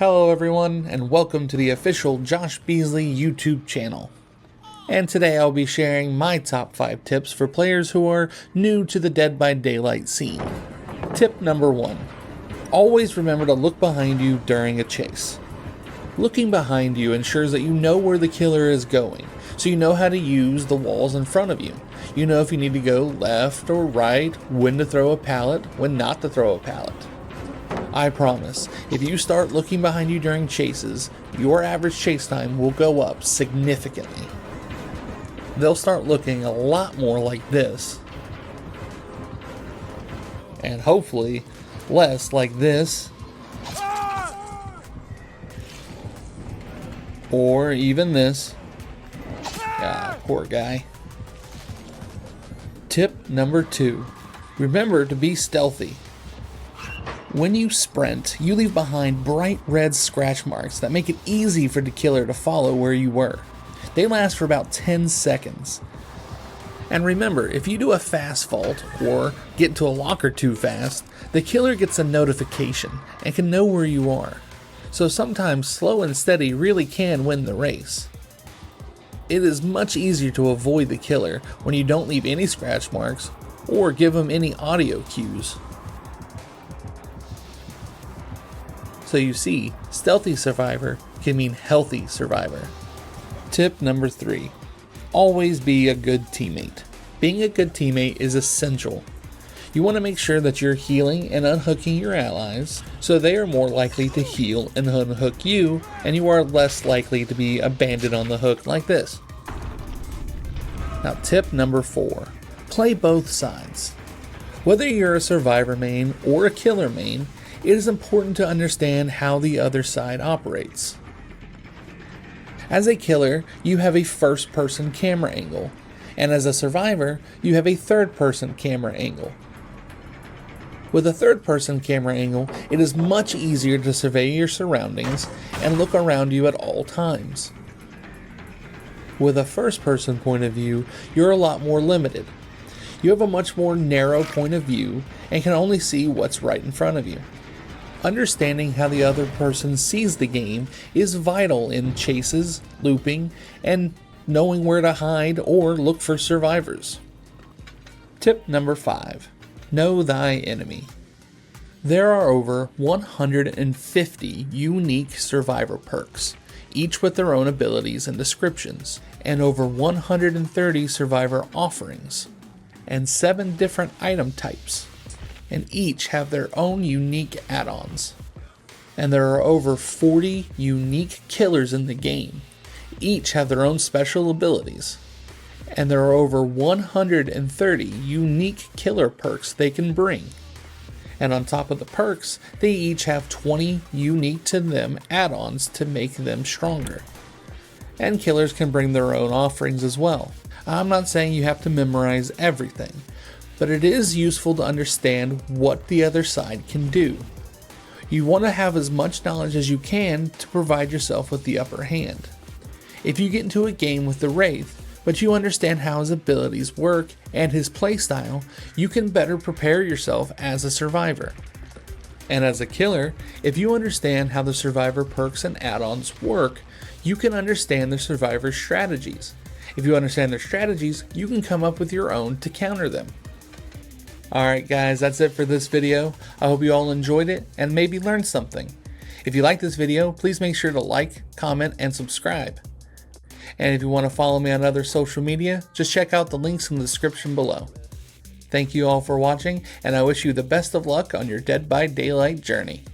Hello everyone, and welcome to the official Josh Beasley YouTube channel. And today I'll be sharing my top 5 tips for players who are new to the Dead by Daylight scene. Tip number 1. Always remember to look behind you during a chase. Looking behind you ensures that you know where the killer is going, so you know how to use the walls in front of you. You know if you need to go left or right, when to throw a pallet, when not to throw a pallet. I promise, if you start looking behind you during chases, your average chase time will go up significantly. They'll start looking a lot more like this, and hopefully less like this, or even this. Ah, poor guy. Tip number 2. Remember to be stealthy. When you sprint, you leave behind bright red scratch marks that make it easy for the killer to follow where you were. They last for about 10 seconds. And remember, if you do a fast vault or get into a locker too fast, the killer gets a notification and can know where you are. So sometimes slow and steady really can win the race. It is much easier to avoid the killer when you don't leave any scratch marks or give him any audio cues. So you see, stealthy survivor can mean healthy survivor. Tip number 3. Always be a good teammate. Being a good teammate is essential. You want to make sure that you're healing and unhooking your allies, so they are more likely to heal and unhook you, and you are less likely to be abandoned on the hook like this. Now tip number 4. Play both sides. Whether you're a survivor main or a killer main, it is important to understand how the other side operates. As a killer, you have a first-person camera angle, and as a survivor, you have a third-person camera angle. With a third-person camera angle, it is much easier to survey your surroundings and look around you at all times. With a first-person point of view, you're a lot more limited. You have a much more narrow point of view and can only see what's right in front of you. Understanding how the other person sees the game is vital in chases, looping, and knowing where to hide or look for survivors. Tip number 5. Know thy enemy. There are over 150 unique survivor perks, each with their own abilities and descriptions, and over 130 survivor offerings, and 7 different item types, and each have their own unique add-ons. And there are over 40 unique killers in the game. Each have their own special abilities. And there are over 130 unique killer perks they can bring. And on top of the perks, they each have 20 unique to them add-ons to make them stronger. And killers can bring their own offerings as well. I'm not saying you have to memorize everything, but it is useful to understand what the other side can do. You want to have as much knowledge as you can to provide yourself with the upper hand. If you get into a game with the Wraith, but you understand how his abilities work and his playstyle, you can better prepare yourself as a survivor. And as a killer, if you understand how the survivor perks and add-ons work, you can understand the survivor's strategies. If you understand their strategies, you can come up with your own to counter them. Alright guys, that's it for this video. I hope you all enjoyed it and maybe learned something. If you like this video, please make sure to like, comment, and subscribe. And if you want to follow me on other social media, just check out the links in the description below. Thank you all for watching, and I wish you the best of luck on your Dead by Daylight journey.